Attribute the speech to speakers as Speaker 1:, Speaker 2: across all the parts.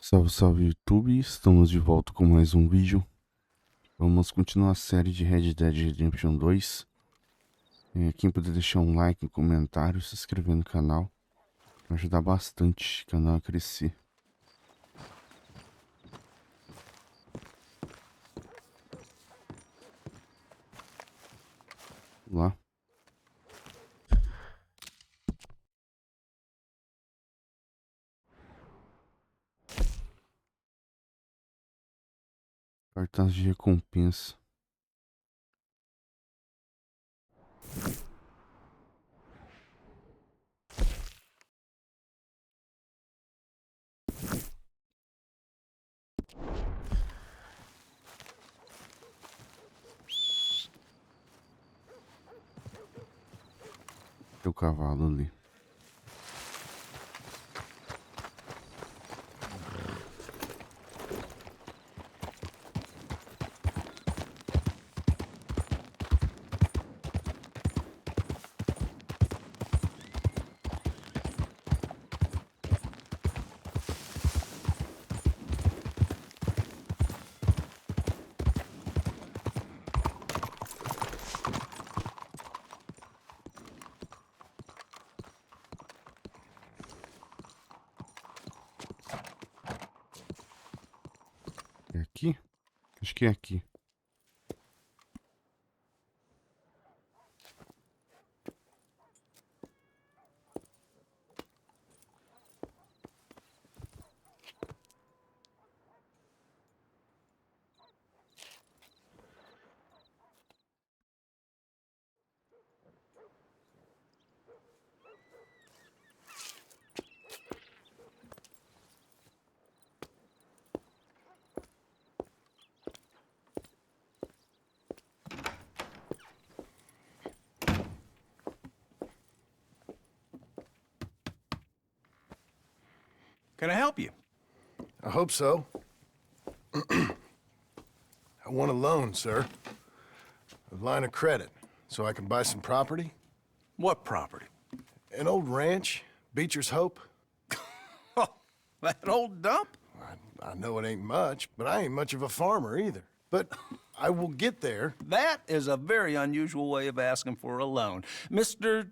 Speaker 1: Salve, salve YouTube, estamos de volta com mais um vídeo. Vamos continuar a série de Red Dead Redemption 2. Quem puder deixar um like, um comentário, se inscrever no canal, vai ajudar bastante o canal a crescer. Vamos lá. Cartaz de recompensa. Tem o cavalo ali. É aqui? Acho que é aqui.
Speaker 2: Can I help you?
Speaker 3: I hope so. I want a loan, sir. A line of credit, so I can buy some property.
Speaker 2: What property?
Speaker 3: An old ranch, Beecher's Hope.
Speaker 2: Oh, that old dump?
Speaker 3: I know it ain't much, but I ain't much of a farmer either. But I will get there.
Speaker 2: That is a very unusual way of asking for a loan. Mr.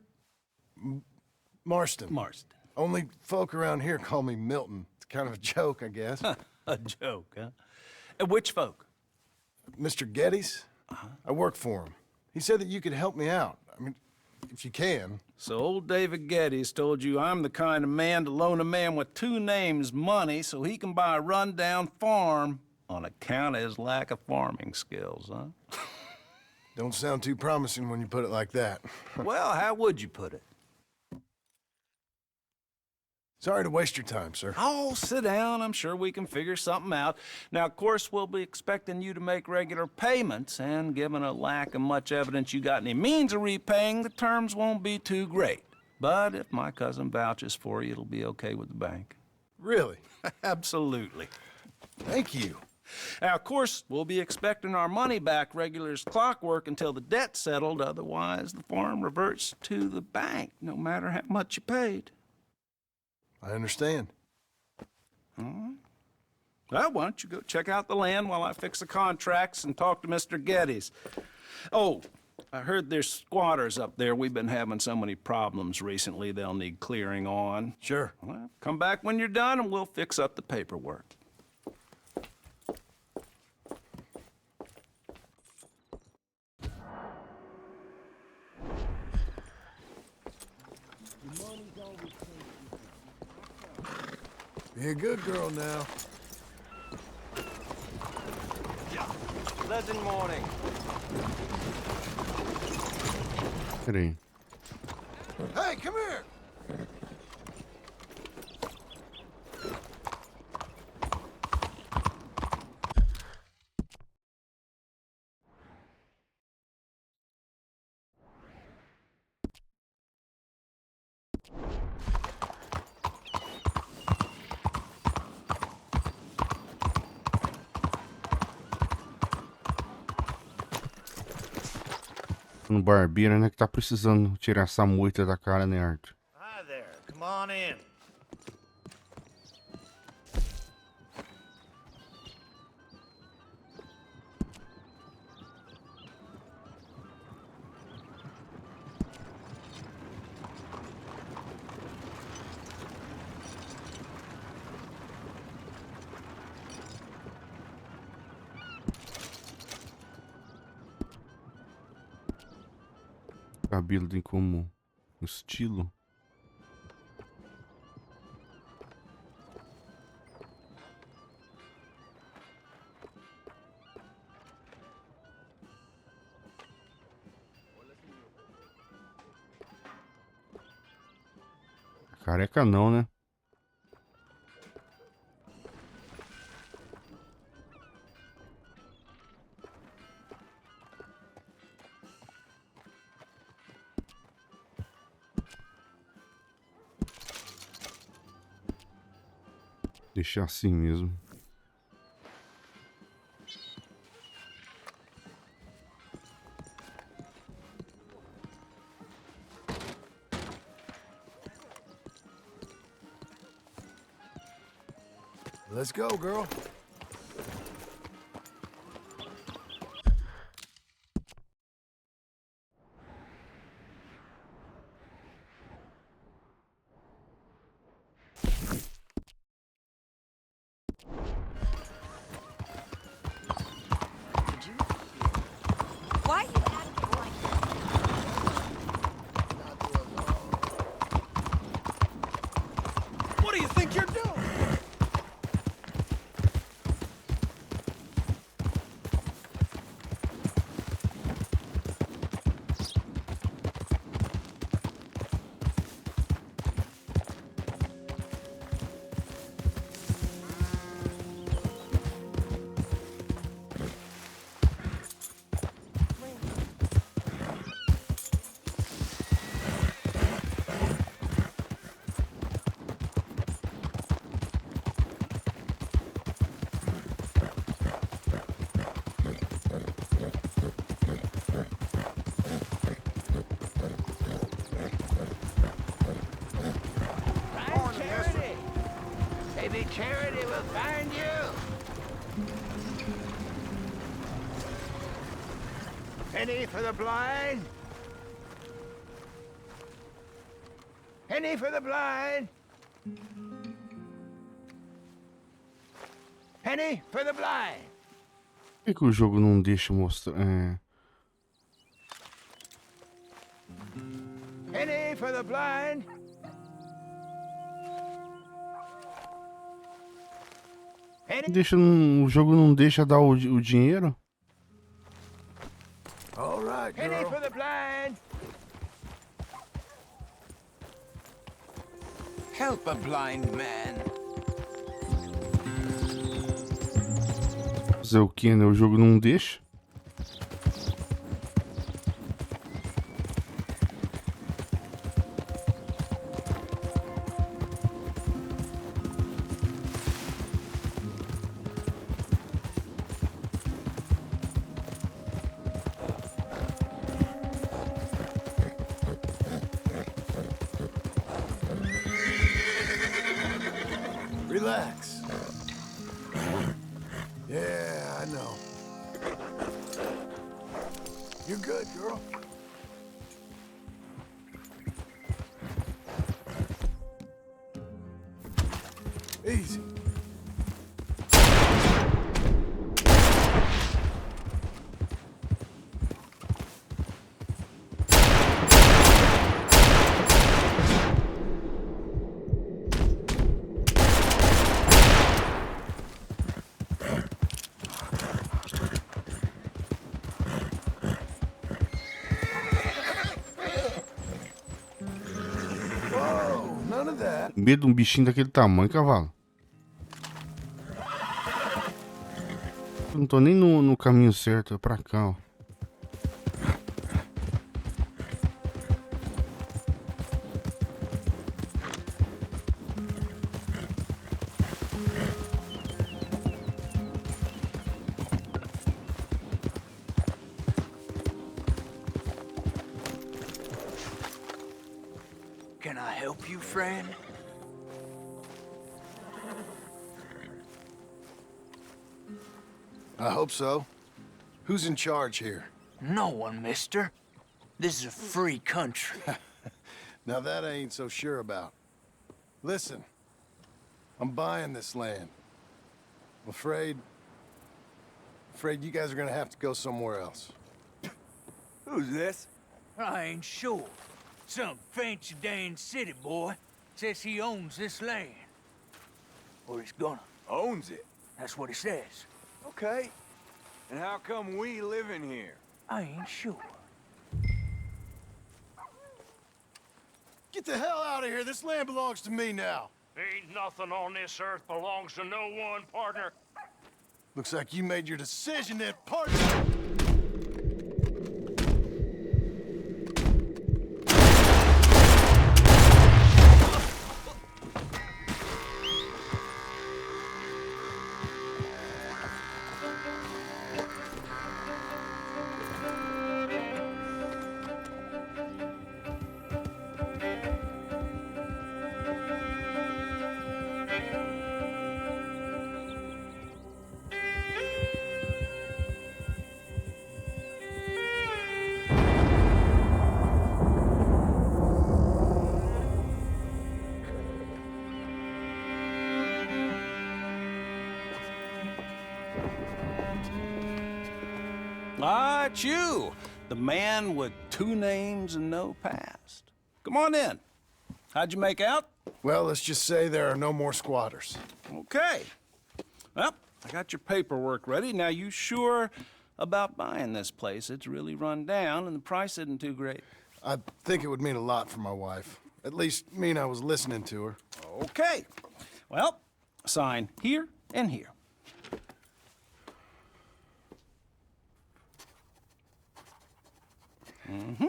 Speaker 3: Marston.
Speaker 2: Marston.
Speaker 3: Only folk around here call me Milton. It's kind of a joke, I guess.
Speaker 2: A joke, huh? Which folk?
Speaker 3: Mr. Geddes? I work for him. He said that you could help me out. I mean, if you can.
Speaker 2: So old David Geddes told you I'm the kind of man to loan a man with two names money so he can buy a rundown farm on account of his lack of farming skills, huh?
Speaker 3: Don't sound too promising when you put it like that.
Speaker 2: Well, how would you put it?
Speaker 3: Sorry to waste your time, sir.
Speaker 2: Oh, sit down. I'm sure we can figure something out. Now, of course, we'll be expecting you to make regular payments, and given a lack of much evidence you got any means of repaying, the terms won't be too great. But if my cousin vouches for you, it'll be okay with the bank.
Speaker 3: Really?
Speaker 2: Absolutely.
Speaker 3: Thank you.
Speaker 2: Now, of course, we'll be expecting our money back regular as clockwork until the debt's settled. Otherwise, the farm reverts to the bank, no matter how much you paid.
Speaker 3: I understand.
Speaker 2: Well, why don't you go check out the land while I fix the contracts and talk to Mr. Geddes. Oh, I heard there's squatters up there. We've been having so many problems recently, they'll need clearing on.
Speaker 3: Sure.
Speaker 2: Well, come back when you're done and we'll fix up the paperwork.
Speaker 3: Be a good girl now.
Speaker 4: Pleasant morning.
Speaker 1: Pera aí.
Speaker 3: Hey, come here!
Speaker 1: No barbeiro, né? Que tá precisando tirar essa moita da cara, né, Arthur?
Speaker 4: Hi there. Come on in.
Speaker 1: cabelo tem como um estilo. Careca não, né? Deixar assim mesmo.
Speaker 3: Let's go, girl.
Speaker 4: Why you acting like
Speaker 2: What do you think you're doing?
Speaker 5: Maybe charity will find you. Penny for the blind. Penny for the blind. Penny for the blind.
Speaker 1: Por que o jogo não deixa mostrar?
Speaker 5: Penny for the blind.
Speaker 1: Deixa, o jogo não deixa dar o dinheiro?
Speaker 3: All right,
Speaker 5: Penny
Speaker 3: girl.
Speaker 5: for the blind. Help a blind man.
Speaker 1: Fazer o que, né? O jogo não deixa?
Speaker 3: Relax. Yeah, I know. You're good, girl. Easy. Whoa, none of that.
Speaker 1: Medo de um bichinho daquele tamanho, cavalo. Eu não tô nem no caminho certo, é pra cá, ó.
Speaker 5: Can I help you, friend?
Speaker 3: I hope so. Who's in charge here?
Speaker 5: No one, mister. This is a free country.
Speaker 3: Now that I ain't so sure about. Listen, I'm buying this land. I'm afraid you guys are gonna have to go somewhere else.
Speaker 5: Who's this? I ain't sure. Some fancy Dan city boy says he owns this land. Or he's gonna.
Speaker 6: Owns it?
Speaker 5: That's what he says.
Speaker 6: Okay. And how come we live in here?
Speaker 5: I ain't sure.
Speaker 3: Get the hell out of here. This land belongs to me now.
Speaker 7: Ain't nothing on this earth belongs to no one, partner.
Speaker 3: Looks like you made your decision then, partner.
Speaker 2: Ah, it's you, the man with 2 names and no past. Come on in. How'd you make out?
Speaker 3: Well, let's just say there are no more squatters.
Speaker 2: Okay. Well, I got your paperwork ready. Now, you sure about buying this place? It's really run down, and the price isn't too great.
Speaker 3: I think it would mean a lot for my wife. At least mean I was listening to her.
Speaker 2: Okay. Well, sign here and here. Mm-hmm.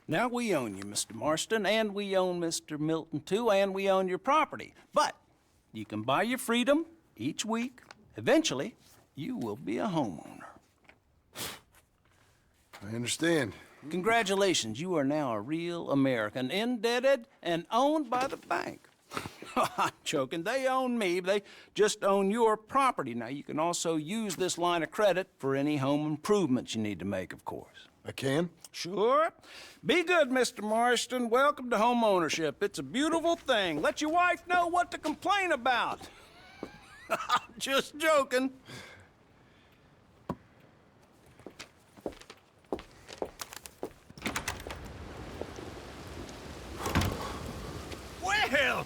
Speaker 2: Now, we own you, Mr. Marston, and we own Mr. Milton, too, and we own your property. But you can buy your freedom each week. Eventually, you will be a homeowner.
Speaker 3: I understand.
Speaker 2: Congratulations, you are now a real American, indebted and owned by the bank. I'm joking, they own me, they just own your property. Now, you can also use this line of credit for any home improvements you need to make, of course.
Speaker 3: I can?
Speaker 2: Sure. Be good, Mr. Marston. Welcome to home ownership. It's a beautiful thing. Let your wife know what to complain about. Just joking.
Speaker 8: Well,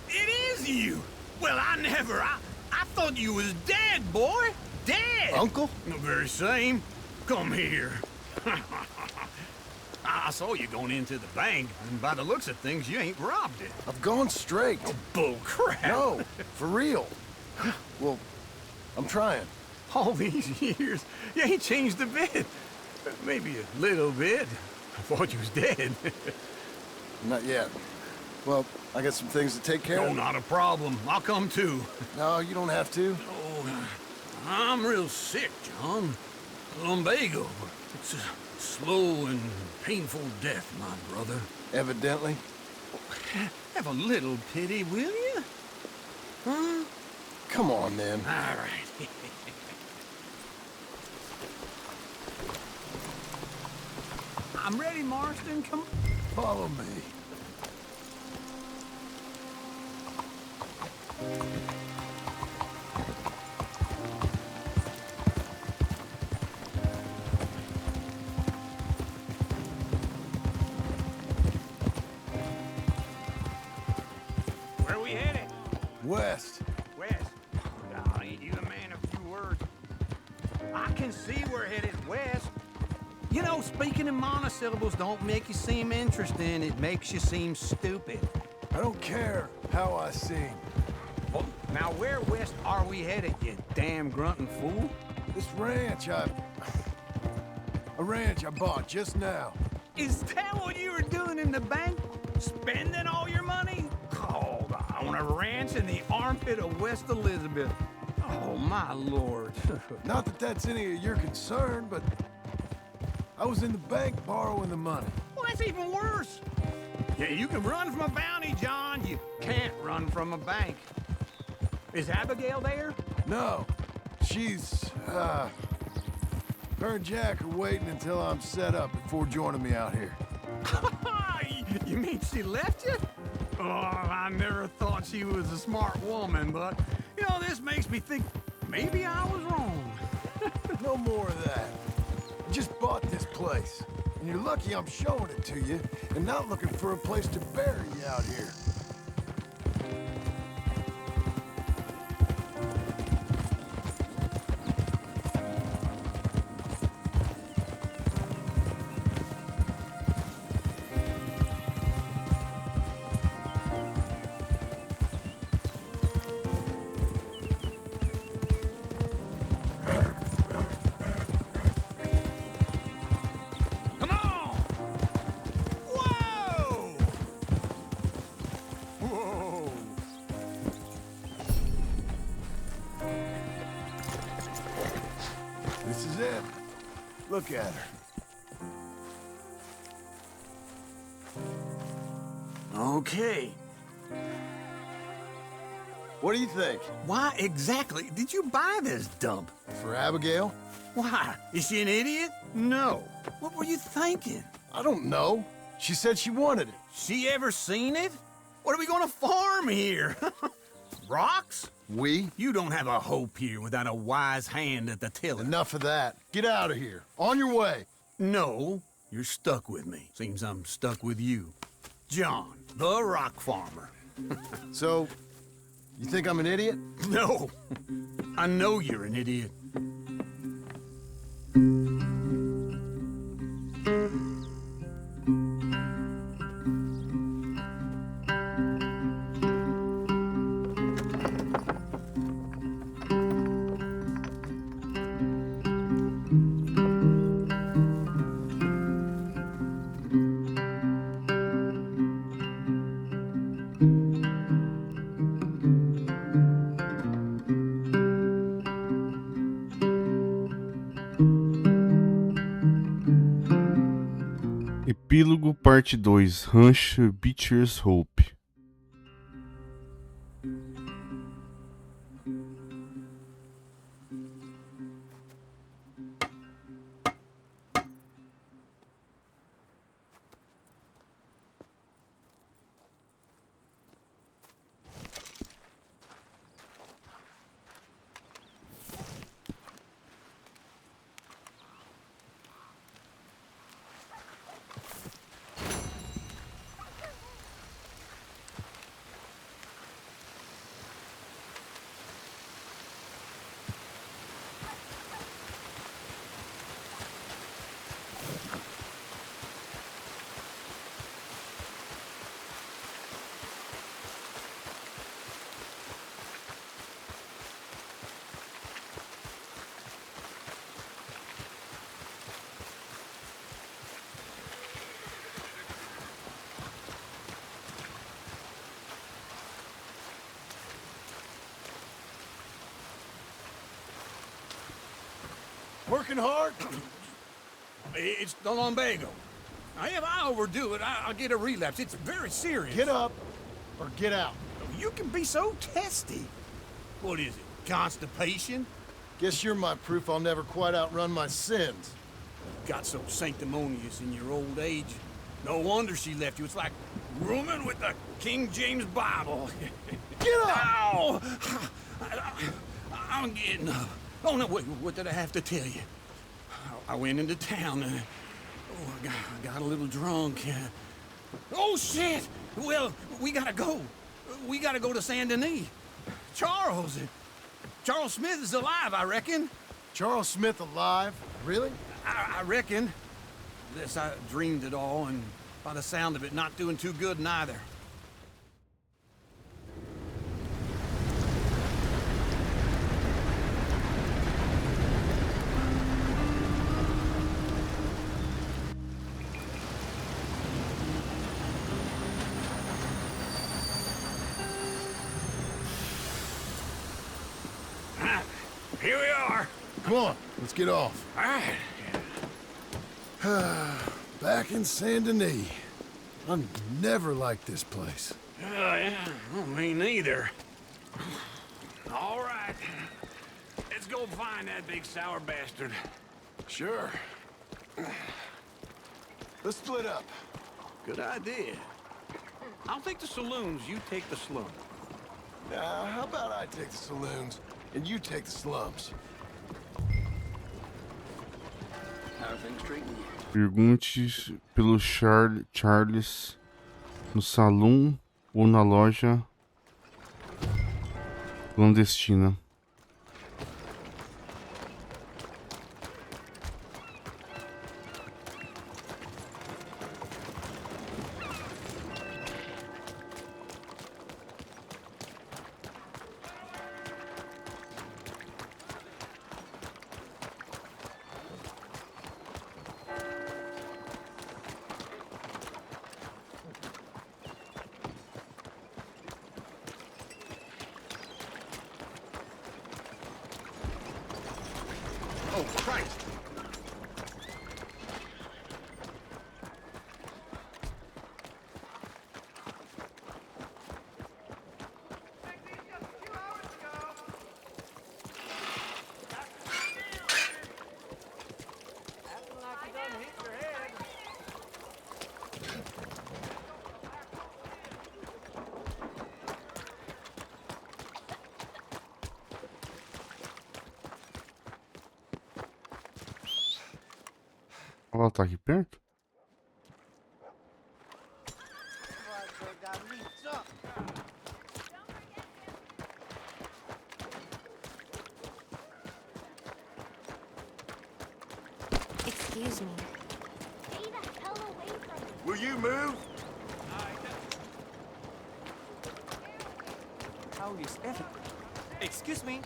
Speaker 8: it is you. Well, I thought you was dead, boy. Dead.
Speaker 3: Uncle?
Speaker 8: The very same. Come here. I saw you going into the bank, and by the looks of things, you ain't robbed it.
Speaker 3: I've gone straight.
Speaker 8: Bull crap.
Speaker 3: No, for real. Well, I'm trying.
Speaker 8: All these years, you ain't changed a bit. Maybe a little bit. I thought you was dead.
Speaker 3: Not yet. Well, I got some things to take care
Speaker 8: No,
Speaker 3: of.
Speaker 8: not a problem. I'll come too.
Speaker 3: No, you don't have to.
Speaker 8: Oh, I'm real sick, John. Lumbago. It's a slow and painful death, my brother.
Speaker 3: Evidently.
Speaker 8: Have a little pity, will you? Huh?
Speaker 3: Come on, then.
Speaker 8: All right. I'm ready, Marston. Come.
Speaker 3: Follow me.
Speaker 8: Where we headed?
Speaker 3: West.
Speaker 8: West. Oh, ain't you the man of few words? I can see we're headed west. You know, speaking in monosyllables don't make you seem interesting. It makes you seem stupid.
Speaker 3: I don't care how I sing.
Speaker 8: Well, now where west are we headed, you damn grunting fool?
Speaker 3: This ranch a ranch I bought just now.
Speaker 8: Is that what you were doing in the bank? Spending all your money? Oh, on a ranch in the armpit of West Elizabeth. Oh, my lord.
Speaker 3: Not that that's any of your concern, but I was in the bank borrowing the money.
Speaker 8: Well, that's even worse. Yeah, you can run from a bounty, John. You can't run from a bank. Is Abigail there?
Speaker 3: No. She's, her and Jack are waiting until I'm set up before joining me out here.
Speaker 8: You mean she left you? Oh, I never thought she was a smart woman, but, you know, this makes me think maybe I was wrong.
Speaker 3: No more of that. I just bought this place, and you're lucky I'm showing it to you and not looking for a place to bury you out here. This is it. Look at her.
Speaker 8: Okay.
Speaker 3: What do you think?
Speaker 8: Why exactly did you buy this dump?
Speaker 3: For Abigail?
Speaker 8: Why? Is she an idiot? No. What were you thinking?
Speaker 3: I don't know. She said she wanted it.
Speaker 8: She ever seen it? What are we gonna farm here? Rocks?
Speaker 3: We?
Speaker 8: You don't have a hope here without a wise hand at the tiller.
Speaker 3: Enough of that. Get out of here. On your way.
Speaker 8: No, you're stuck with me. Seems I'm stuck with you. John, the rock farmer.
Speaker 3: So, you think I'm an idiot?
Speaker 8: No, I know you're an idiot.
Speaker 1: Epílogo Parte 2, Rancho Beecher's Hope.
Speaker 3: Working hard?
Speaker 8: It's the lumbago. Now, if I overdo it, I'll get a relapse. It's very serious.
Speaker 3: Get up or get out.
Speaker 8: You can be so testy. What is it, constipation?
Speaker 3: Guess you're my proof I'll never quite outrun my sins.
Speaker 8: Got so sanctimonious in your old age. No wonder she left you. It's like rooming with the King James Bible.
Speaker 3: Get up!
Speaker 8: Ow! I'm getting up. Oh, no, wait, what did I have to tell you? I went into town and I got a little drunk. Oh, shit! Well, we gotta go. We gotta go to Saint Denis. Charles Smith is alive, I reckon.
Speaker 3: Charles Smith alive? Really?
Speaker 8: I reckon. Unless I dreamed it all, and by the sound of it, not doing too good neither.
Speaker 7: Here we are.
Speaker 3: Come on, let's get off.
Speaker 7: All right.
Speaker 3: Back in Saint Denis. I've never liked this place.
Speaker 7: Yeah, well, me neither.
Speaker 5: right. Let's go find that big sour bastard.
Speaker 3: Sure. Let's split up.
Speaker 8: Good idea. I'll take the saloons, you take the slum.
Speaker 3: How about I take the saloons and you take the slums?
Speaker 8: How are things treating you?
Speaker 1: Pergunte pelo Charles no salão ou na loja clandestina.
Speaker 3: Oh, Christ!
Speaker 1: Ela tá aqui perto?
Speaker 4: Excuse me. Stay the hell away from me.
Speaker 3: Will you move?
Speaker 8: How is everything? Excuse me.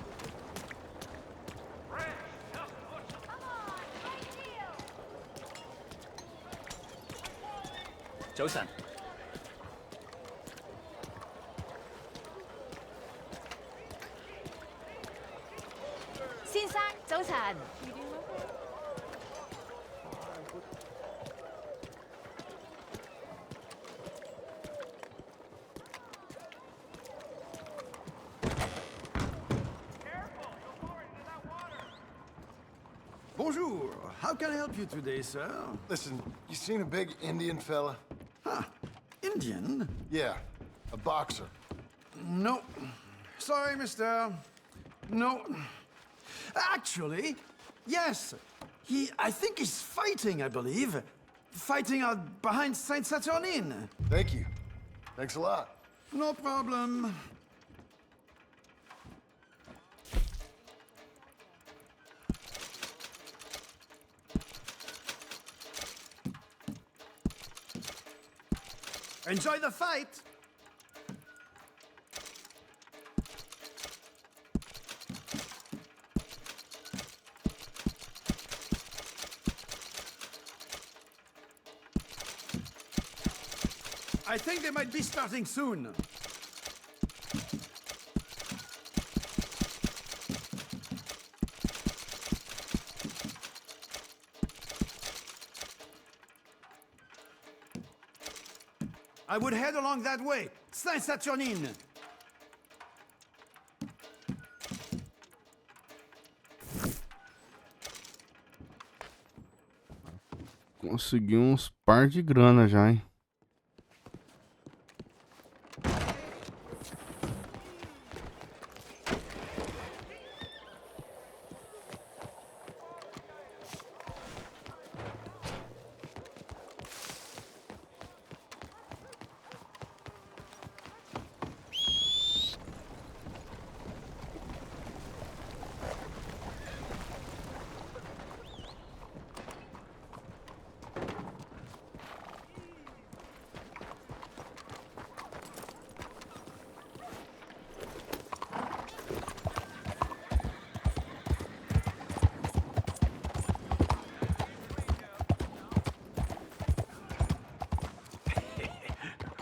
Speaker 4: Come on, right here.
Speaker 8: 早晨。
Speaker 4: 先生，早晨。
Speaker 8: Bonjour. How can I help you today, sir?
Speaker 3: Listen, you seen a big Indian fella?
Speaker 8: Huh. Indian?
Speaker 3: Yeah, a boxer.
Speaker 8: No. Sorry, mister. No. Actually, yes. I think he's fighting, I believe. Fighting out behind Saint-Saturnin.
Speaker 3: Thank you. Thanks a lot.
Speaker 8: No problem. Enjoy the fight. I think they might be starting soon. I would head along that way. Saint-Saturnin.
Speaker 1: Consegui uns par de grana já, hein?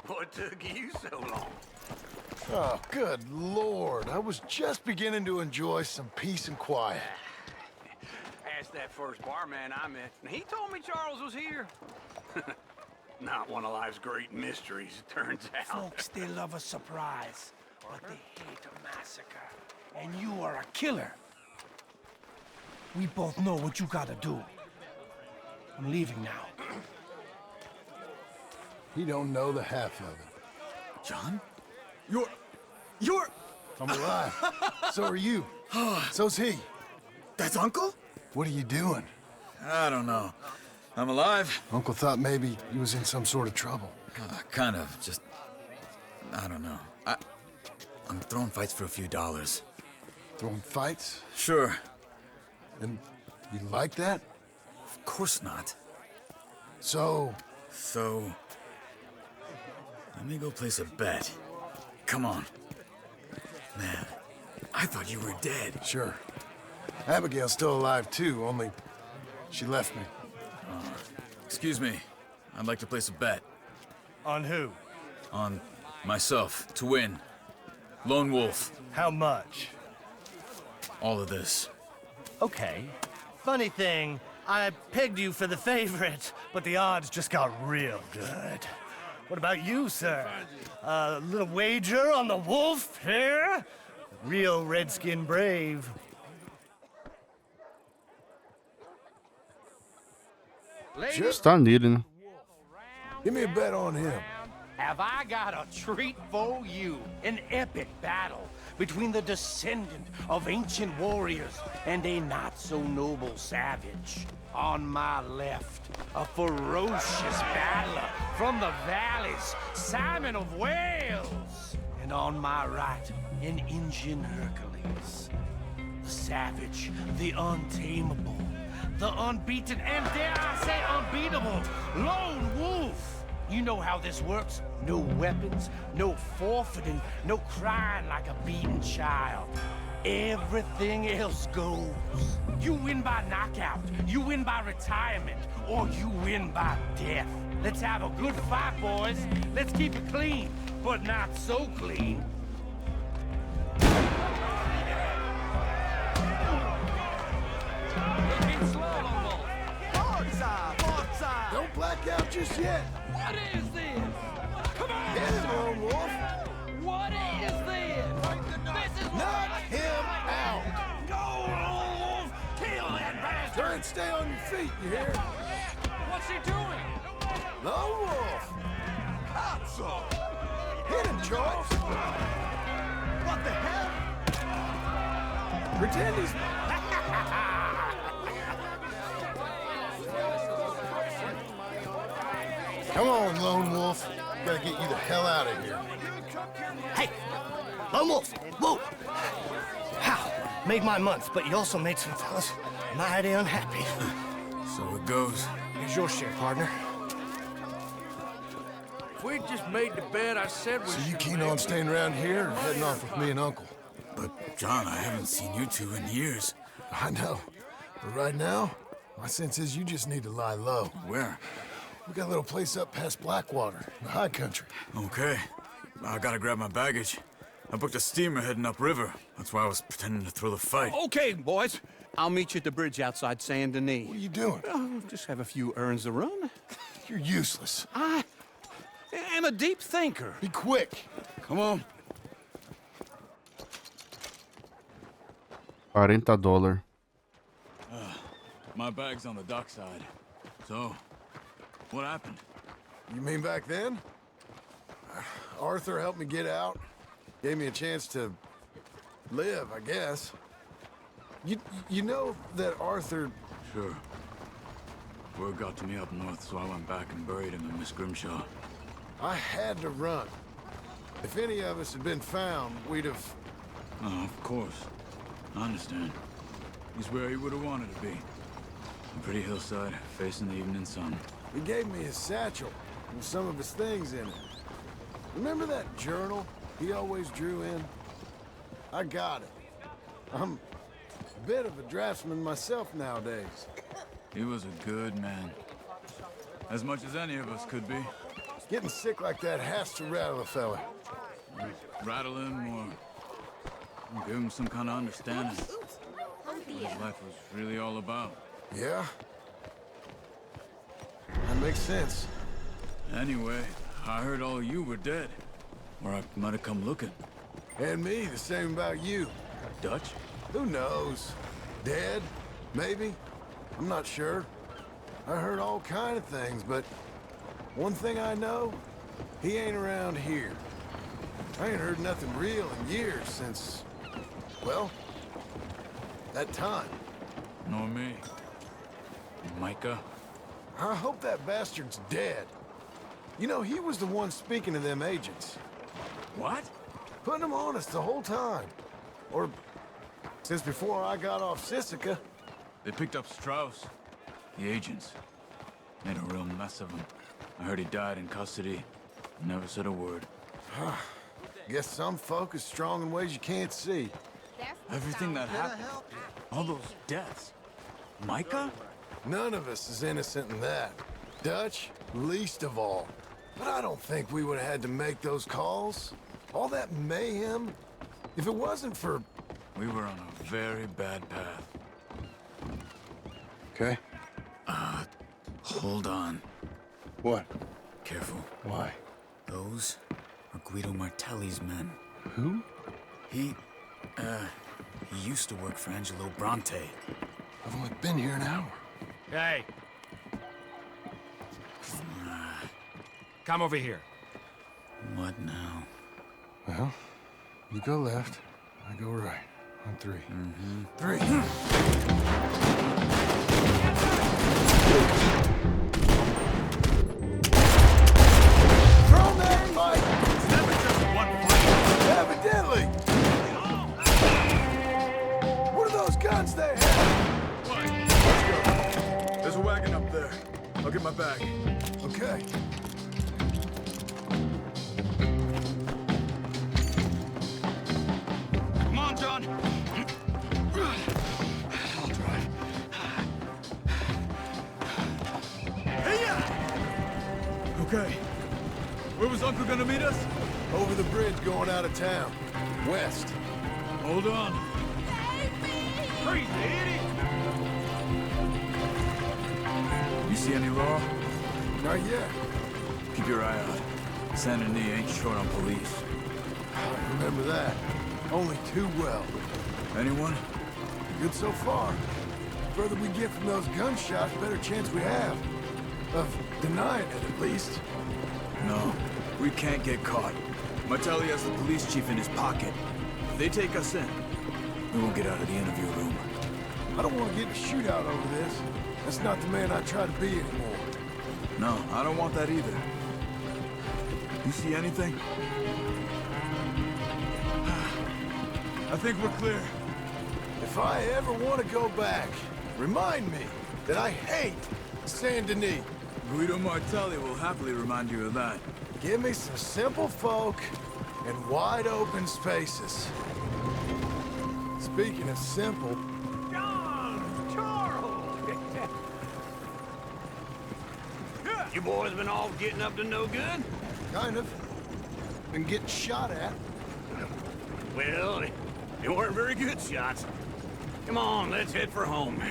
Speaker 5: What took you so long?
Speaker 3: Oh, good Lord. I was just beginning to enjoy some peace and quiet.
Speaker 5: Asked that first barman I met, and he told me Charles was here. Not one of life's great mysteries, it turns out.
Speaker 7: Folks, they love a surprise, but they hate a massacre.
Speaker 5: and you are a killer. We both know what you gotta do. I'm leaving now.
Speaker 3: He don't know the half of it.
Speaker 9: John? You're...
Speaker 3: I'm alive. So are you. So's he.
Speaker 9: That's Uncle?
Speaker 3: What are you doing?
Speaker 9: I don't know. I'm alive.
Speaker 3: Uncle thought maybe he was in some sort of trouble.
Speaker 9: Kind of, just... I don't know. I'm throwing fights for a few dollars.
Speaker 3: Throwing fights?
Speaker 9: Sure.
Speaker 3: And you like that?
Speaker 9: Of course not.
Speaker 3: So,
Speaker 9: let me go place a bet. Come on. Man, I thought you were dead.
Speaker 3: sure. Abigail's still alive too, only she left me.
Speaker 9: Excuse me. I'd like to place a bet.
Speaker 10: On who?
Speaker 9: On myself, to win. Lone Wolf.
Speaker 10: How much?
Speaker 9: All of this.
Speaker 10: Okay. Funny thing, I pegged you for the favorite, but the odds just got real good. What about you, sir? A little wager on the wolf here? Real redskin brave.
Speaker 1: Está nele, né?
Speaker 3: Give me a bet on him.
Speaker 5: Have I got a treat for you? An epic battle between the descendant of ancient warriors and a not-so-noble savage. On my left, a ferocious battler from the valleys, Simon of Wales. And on my right, an Indian Hercules. The savage, the untamable, the unbeaten, and dare I say unbeatable, Lone Wolf. You know how this works. No weapons, no forfeiting, no crying like a beaten child. Everything else goes. You win by knockout, you win by retirement, or you win by death. Let's have a good fight, boys. Let's keep it clean, but not so clean. Looking slow, Wolf.
Speaker 3: Don't black out just yet.
Speaker 5: What is this? Come on!
Speaker 3: Hit him, Lone Wolf.
Speaker 5: What is this? This is
Speaker 3: Knock him out.
Speaker 5: Go, Wolf! Kill that bastard!
Speaker 3: Try and stay on your feet, you hear?
Speaker 5: What's he doing?
Speaker 3: Lone Wolf. Hit him, Charles. What the hell? Pretend he's... Come on, Lone Wolf. Gotta get you the hell out of here.
Speaker 10: Hey! Lone Wolf! Whoa! How? Made my month, but you also made some fellas mighty unhappy.
Speaker 9: So it goes.
Speaker 10: Here's your share, partner.
Speaker 5: If we just made the bet I said we
Speaker 3: So you
Speaker 5: should
Speaker 3: keen
Speaker 5: make,
Speaker 3: on staying around here or heading off with me and Uncle?
Speaker 9: But, John, I haven't seen you two in years.
Speaker 3: I know. But right now, my sense is you just need to lie low.
Speaker 9: Where?
Speaker 3: We got a little place up past Blackwater, in the high country.
Speaker 9: Okay. I gotta grab my baggage. I booked a steamer heading upriver. That's why I was pretending to throw the fight.
Speaker 8: Okay, boys. I'll meet you at the bridge outside Saint Denis.
Speaker 3: What are you doing?
Speaker 8: Oh, just have a few errands to run.
Speaker 3: You're useless.
Speaker 8: I am a deep thinker.
Speaker 3: Be quick.
Speaker 8: Come on.
Speaker 1: $40.
Speaker 9: My bag's on the dockside. So, what happened?
Speaker 3: You mean back then? Arthur helped me get out. Gave me a chance to live, I guess. You know that Arthur...
Speaker 9: Sure. Word got to me up north, so I went back and buried him in Miss Grimshaw.
Speaker 3: I had to run. If any of us had been found, we'd have...
Speaker 9: Oh, of course. I understand. He's where he would have wanted to be. A pretty hillside, facing the evening sun.
Speaker 3: He gave me his satchel with some of his things in it. Remember that journal he always drew in? I got it. I'm a bit of a draftsman myself nowadays.
Speaker 9: He was a good man. As much as any of us could be.
Speaker 3: Getting sick like that has to rattle a fella.
Speaker 9: Rattle him or give him some kind of understanding. What his life was really all about.
Speaker 3: Yeah? That makes sense.
Speaker 9: Anyway, I heard all you were dead. Or I might have come looking.
Speaker 3: And me, the same about you.
Speaker 9: Dutch?
Speaker 3: Who knows? Dead? Maybe? I'm not sure. I heard all kind of things, but one thing I know, he ain't around here. I ain't heard nothing real in years since, well, that time.
Speaker 9: Nor me. Micah?
Speaker 3: I hope that bastard's dead. You know, he was the one speaking to them agents.
Speaker 9: What?
Speaker 3: Putting them on us the whole time. Or since before I got off Sisika.
Speaker 9: They picked up Strauss. The agents. Made a real mess of him. I heard he died in custody. Never said a word.
Speaker 3: Guess some folk is strong in ways you can't see.
Speaker 9: Everything that happened. All those deaths. Micah?
Speaker 3: None of us is innocent in that. Dutch, least of all. But I don't think we would have had to make those calls. All that mayhem. If it wasn't for...
Speaker 9: We were on a very bad path.
Speaker 3: Okay.
Speaker 9: Hold on.
Speaker 3: What?
Speaker 9: Careful.
Speaker 3: Why?
Speaker 9: Those are Guido Martelli's men.
Speaker 3: Who?
Speaker 9: He used to work for Angelo Bronte.
Speaker 3: I've only been here an hour.
Speaker 11: Hey. Come over here.
Speaker 9: What now?
Speaker 3: Well, you go left, I go right. On three. Three. Throw that fight!
Speaker 11: It's never just one fight.
Speaker 3: Evidently! What are those guns they have?
Speaker 9: Let's go. There's a wagon up there. I'll get my bag.
Speaker 3: Okay.
Speaker 11: Come on, John. I'll drive.
Speaker 9: Okay. Where was Uncle gonna meet us?
Speaker 3: Over the bridge going out of town. West.
Speaker 9: Hold on.
Speaker 11: Crazy idiot.
Speaker 9: You see any law?
Speaker 3: Not yet.
Speaker 9: Keep your eye out. Saint Denis ain't short on police.
Speaker 3: I remember that. Only too well.
Speaker 9: Anyone?
Speaker 3: Good so far. Further we get from those gunshots, better chance we have. Of denying it, at least.
Speaker 9: No, we can't get caught. Martelli has the police chief in his pocket. If they take us in, we won't get out of the interview room.
Speaker 3: I don't want to get in a shootout over this. That's not the man I try to be anymore.
Speaker 9: No, I don't want that either. You see anything? I think we're clear.
Speaker 3: If I ever want to go back, remind me that I hate Saint Denis.
Speaker 9: Guido Martelli will happily remind you of that.
Speaker 3: Give me some simple folk and wide open spaces. Speaking of simple...
Speaker 5: John! Charles! You boys been all getting up to no good?
Speaker 3: Kind of. Been getting shot at.
Speaker 5: Well, they weren't very good shots. Come on, let's head for home.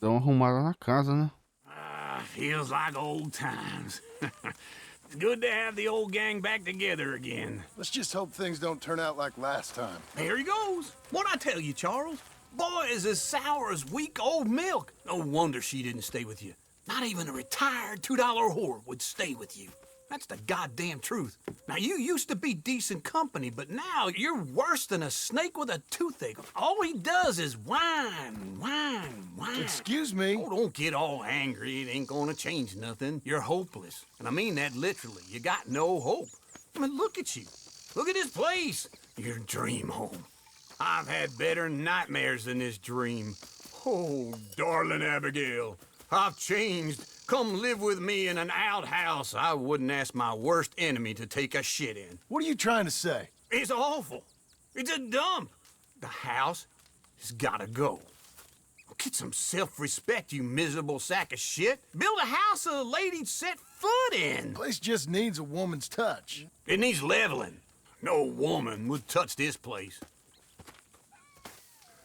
Speaker 1: Dá uma arrumada na casa, né?
Speaker 5: Feels like old times. It's good to have the old gang back together again.
Speaker 3: Let's just hope things don't turn out like last time.
Speaker 5: There he goes. What'd I tell you, Charles? Boy is as sour as week old milk. No wonder she didn't stay with you. Not even a retired $2 whore would stay with you.
Speaker 8: That's the goddamn truth. Now, you used to be decent company, but now you're worse than a snake with a toothache. All he does is whine, whine, whine.
Speaker 3: Excuse me?
Speaker 8: Oh, don't get all angry. It ain't gonna change nothing. You're hopeless. And I mean that literally. You got no hope. I mean, look at you. Look at this place. Your dream home. I've had better nightmares than this dream. Oh, darling Abigail, I've changed. Come live with me in an outhouse I wouldn't ask my worst enemy to take a shit in.
Speaker 3: What are you trying to say?
Speaker 8: It's awful. It's a dump. The house has gotta go. Get some self-respect, you miserable sack of shit. Build a house a lady'd set foot in.
Speaker 3: The place just needs a woman's touch.
Speaker 8: It needs leveling. No woman would touch this place.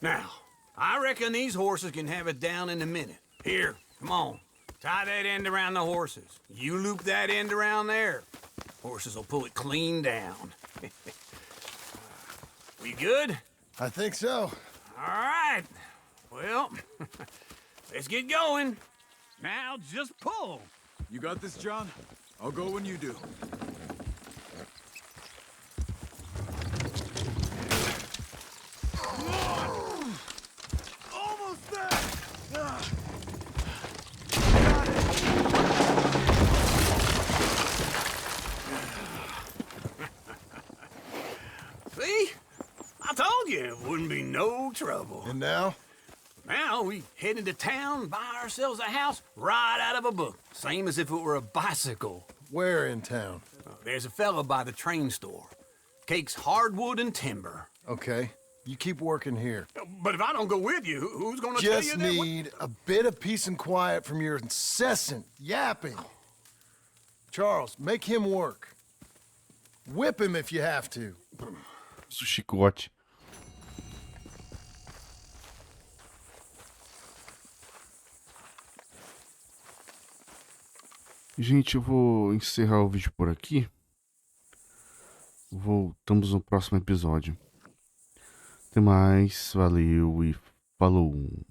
Speaker 8: Now, I reckon these horses can have it down in a minute. Here, come on. Tie that end around the horses. You loop that end around there. Horses will pull it clean down. We good?
Speaker 3: I think so.
Speaker 8: All right. Well, let's get going. Now just pull.
Speaker 9: You got this, John? I'll go when you do.
Speaker 3: Almost there!
Speaker 8: See? I told you it wouldn't be no trouble.
Speaker 3: And now?
Speaker 8: Now we head into town, buy ourselves a house right out of a book. Same as if it were a bicycle.
Speaker 3: Where in town?
Speaker 8: There's a fella by the train store. Cakes hardwood and timber.
Speaker 3: Okay. You keep working here.
Speaker 8: But if I don't go with you, who's gonna tell you
Speaker 3: Just
Speaker 8: that?
Speaker 3: need a bit of peace and quiet from your incessant yapping. Charles, make him work. Whip him if you have to.
Speaker 1: Usa o chicote. Gente, eu vou encerrar o vídeo por aqui. Voltamos no próximo episódio. Até mais, valeu e falou!